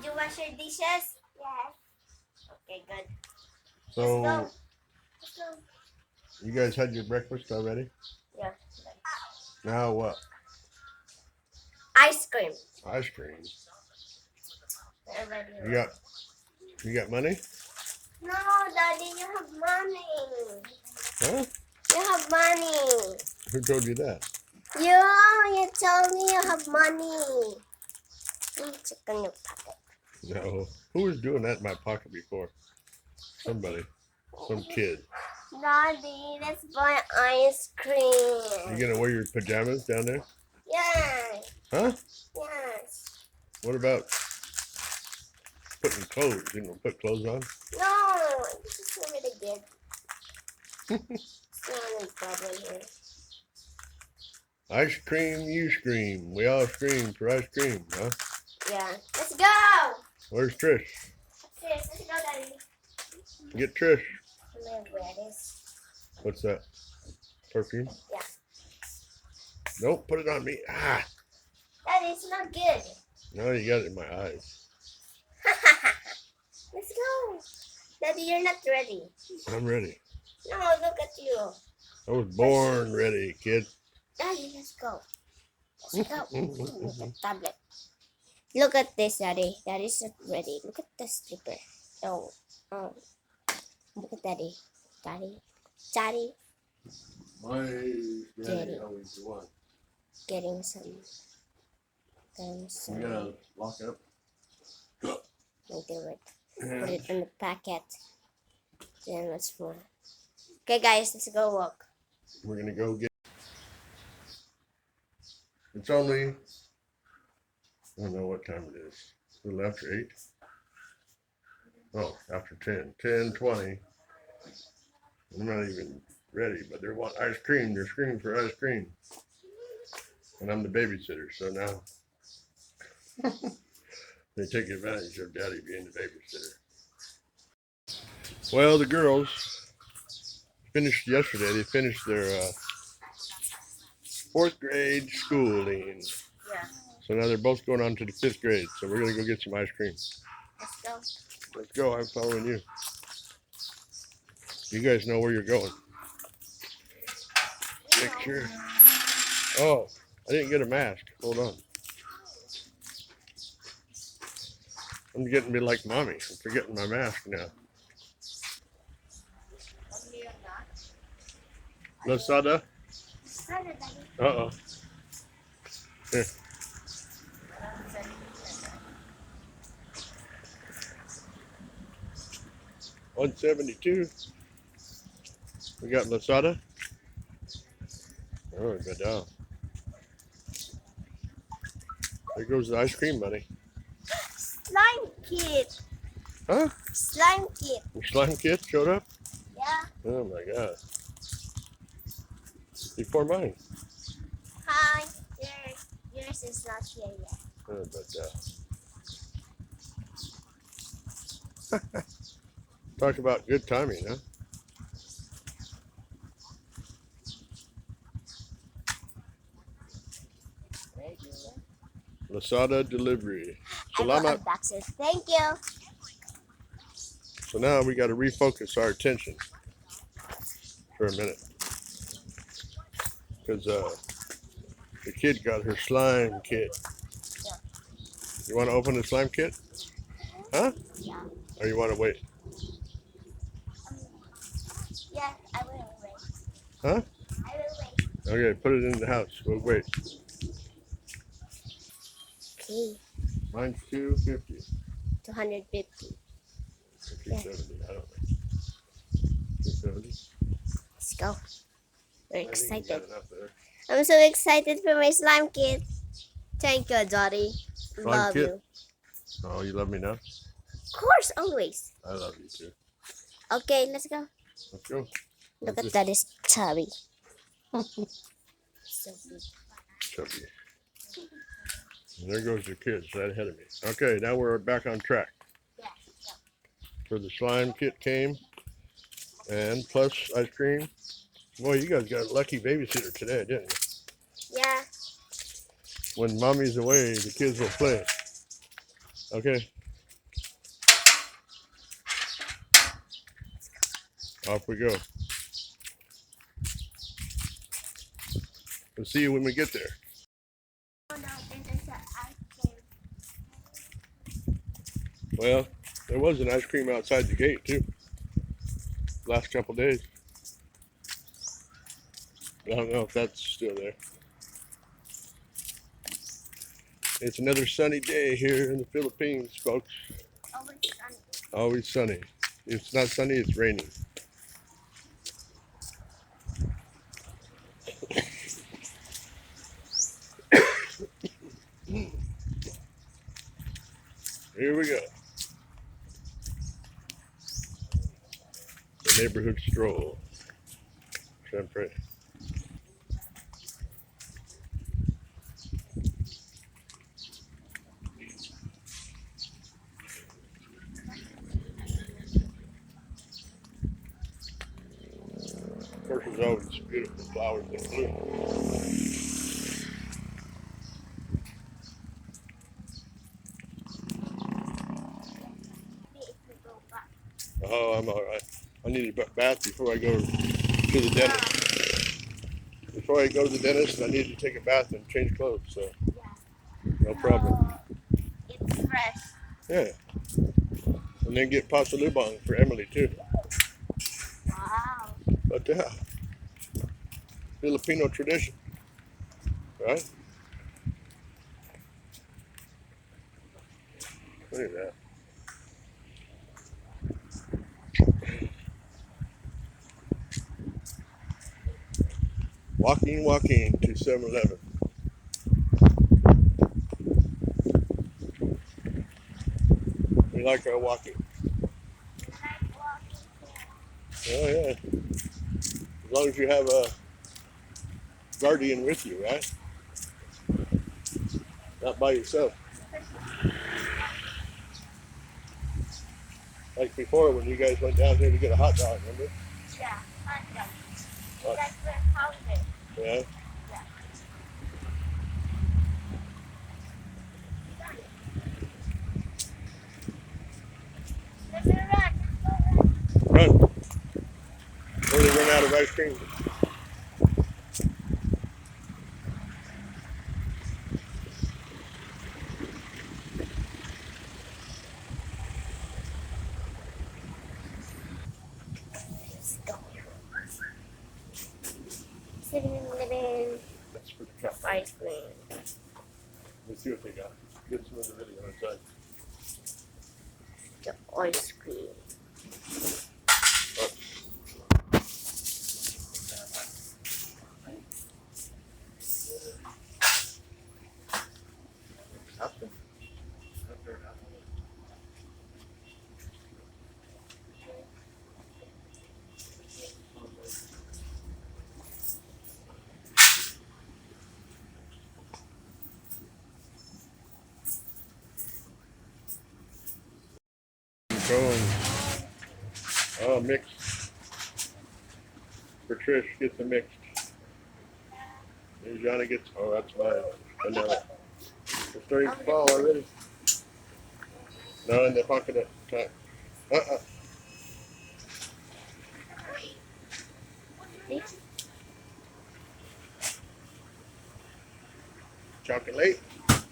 Did you wash your dishes? Yes. Okay, good. So, Let's go. you guys had your breakfast already? Yeah. Now what? Ice cream. Ice cream. Already. You got money? No, Daddy, you have money. Huh? You have money. Who told you that? You told me you have money. Check on your pocket. No. Who was doing that in my pocket before? Somebody. Some kid. Daddy, let's buy ice cream. You gonna wear your pajamas down there? Yes. Huh? Yes. What about putting clothes? You know, put clothes on? No, this is really good. It's not any problem here. Ice cream, you scream. We all scream for ice cream, huh? Yeah. Let's go. Where's Trish? Let's go, Daddy. Get Trish. I'm gonna wear this. What's that? Perfume? Yeah. Nope, put it on me. Ah! Daddy, it's not good. No, you got it in my eyes. Let's go. Daddy, you're not ready. I'm ready. No, look at you. I was born ready, kid. Daddy, let's go. Let's go. Look at tablet. Look at this, Daddy. Daddy's not ready. Look at the slipper. Oh. Look at Daddy. Daddy. My Daddy. always the one. Getting some. You gotta lock up. I'll do it. Put it in the packet. Then let's move. Okay, guys, let's go walk. We're gonna go get. It's only. I don't know what time it is. A little after 8. Oh, after 10. 10:20. I'm not even ready, but they want ice cream. They're screaming for ice cream. And I'm the babysitter, so now they take advantage of Daddy being the babysitter. Well, the girls finished yesterday. They finished their 4th grade schooling. Yeah. So now they're both going on to the 5th grade. So we're going to go get some ice cream. Let's go. Let's go. I'm following you. You guys know where you're going. Make sure. Oh, I didn't get a mask. Hold on. I'm getting to be like mommy. I'm forgetting my mask now. Lasada? Uh-oh. Here. $172. We got Lasada. Oh, good down. There goes the ice cream money. Slime kit. Huh? Slime kit. Your slime kit showed up? Yeah. Oh my god. Before mine. Hi. Yours is not here yet. Oh, but, talk about good timing, huh? Lasada delivery. Salamat. Boxes. Thank you. So now we got to refocus our attention for a minute. Because the kid got her slime kit. You want to open the slime kit? Huh? Yeah. Or you want to wait? Yeah, I will wait. Huh? I will wait. Okay, put it in the house. We'll wait. Okay. Mine's 250. 250. 270. I don't know. 270. Let's go. We're I think you excited. got enough there. I'm so excited for my slime kit. Thank you, Daddy. Slime Love kit? you. Oh, you love me now? Of course, always. I love you too. Okay, let's go. Let's go. Look at that, is chubby. So big. Chubby. And there goes the kids right ahead of me. Okay, now we're back on track. Yeah. So the slime kit came, and plus ice cream. Boy, you guys got a lucky babysitter today, didn't you? Yeah. When mommy's away, the kids will play. Okay, Off we go. We'll see you when we get there. Oh no, there's an ice cream. Well, there was an ice cream outside the gate too. Last couple days. I don't know if that's still there. It's another sunny day here in the Philippines, folks. Always sunny. Always sunny. If it's not sunny, it's raining. Here we go. The neighborhood stroll. Sempre. Of course, there's always beautiful flowers that bloom. If we go back. Oh, I'm all right. I need a bath before I go to the dentist. Before I go to the dentist, I need to take a bath and change clothes. So, Yeah. no problem. It's fresh. Yeah. And then get pasta lubang for Emily too. Wow. But yeah, Filipino tradition, right? Look at that. Walking to 7-Eleven. We like our walking. Oh yeah. As long as you have a guardian with you, right? Not by yourself. Like before when you guys went down here to get a hot dog, remember? Yeah, hot dog. What? That's where hungry. Yeah. Let me run. Run. Or they run out of ice cream. Let's go. 7-Eleven. That's for the cup. Ice cream. Let's see what they got. Get some of the video inside. The ice cream. Cones. Oh, mixed. For Trish, gets the mixed. And Johnny gets, oh, that's mine. Vanilla. It's starting to fall already. No, in the pocket at the time. Chocolate?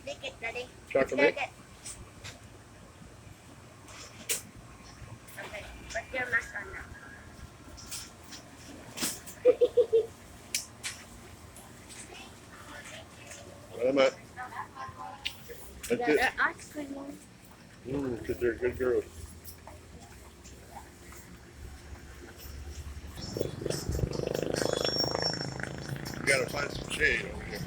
Take it, Daddy. Chocolate? Take it. Okay, put your mask on now. Salamat. That's it. They're ice cream. Because they're good girls. You gotta find some shade over here.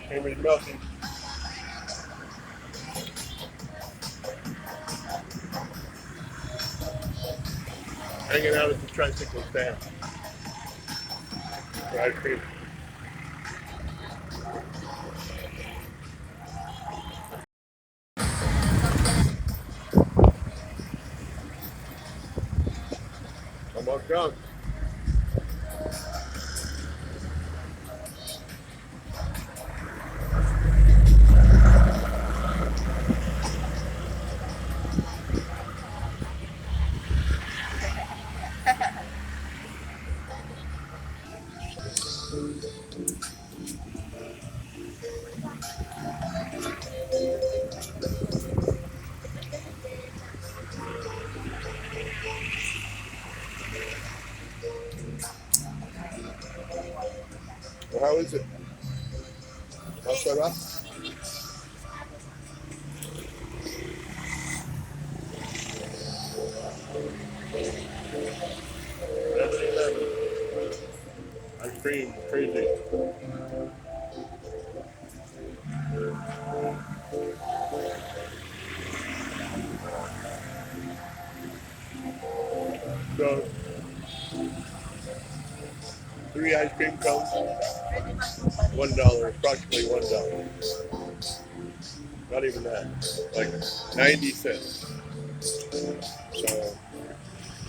Creamery's melting. Hanging out at the tricycle stand for ice cream. Almost done. Well, how is it? What's that up? 7-Eleven. Ice cream, crazy. So, 3 ice cream cones, $1, approximately $1. Not even that, like 90 cents. So,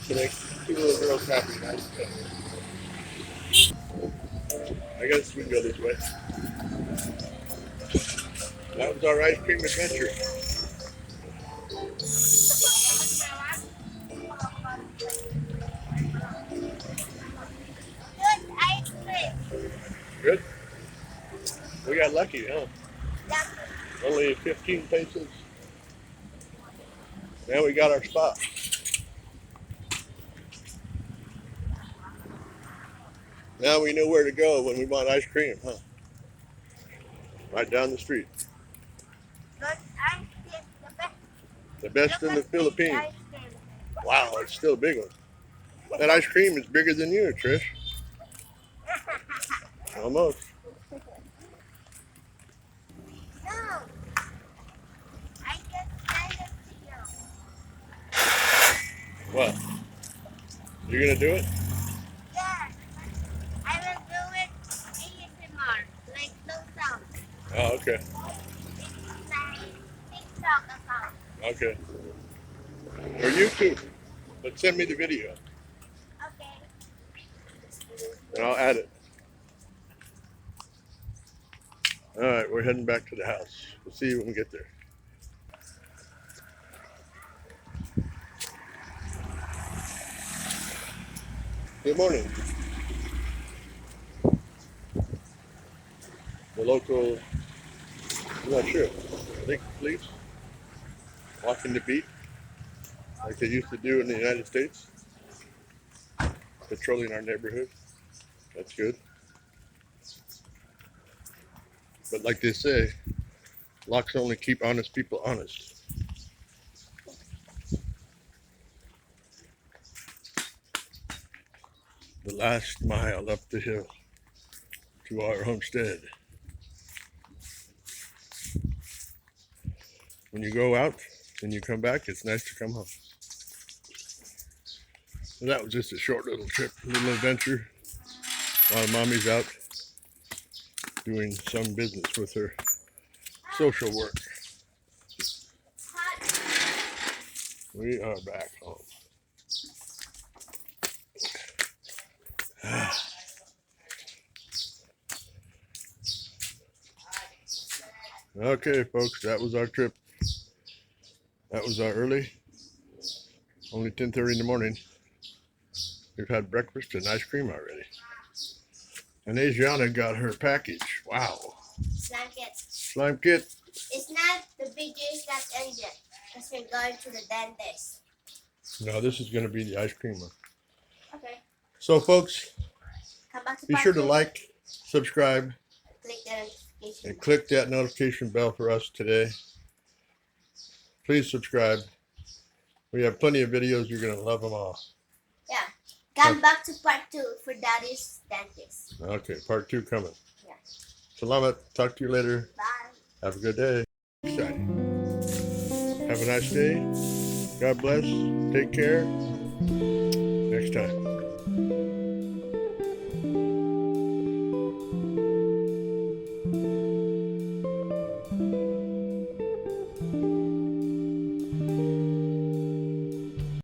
to make 2 little girls happy, 90 cents. I guess we can go this way. That was our ice cream adventure. Good ice cream. Good. We got lucky, huh? That's Only 15 pesos. Now we got our spot. Now we know where to go when we want ice cream, huh? Right down the street. good ice cream. The best. The best Look in the at this Philippines. ice cream. Wow, it's still a big one. That ice cream is bigger than you, Trish. Almost. No, I can kind of feel. What? You're gonna do it? Yeah, I will do it ASMR, like no sound. Oh, okay. It's my TikTok account. Okay. Or YouTube. But send me the video Okay. and I'll add it. All right, we're heading back to the house. We'll see you when we get there. Good morning. The local, I'm not sure, I think police walking the beat like they used to do in the United States, patrolling our neighborhood. That's good. But like they say, locks only keep honest people honest. The last mile up the hill to our homestead. When you go out and you come back, it's nice to come home. So that was just a short little trip, little adventure while mommy's out doing some business with her social work. We are back home. Okay, folks, that was our trip. That was our early, only 10:30 in the morning. We've had breakfast and ice cream already. And Asiana got her package. Wow. Slime kit. Slime kit. It's not the biggest that ended because we're going to the dentist. No, this is going to be the ice cream one. Okay. So, folks, Come back to be part sure to 2. like, subscribe, Click the notification. and click that notification bell for us today. Please subscribe. We have plenty of videos. You're going to love them all. Yeah. Come back to part 2 for Daddy's dentist. Okay, part 2 coming. Yeah. Salamat. Talk to you later. Bye. Have a good day. Exciting. Have a nice day. God bless. Take care. Next time.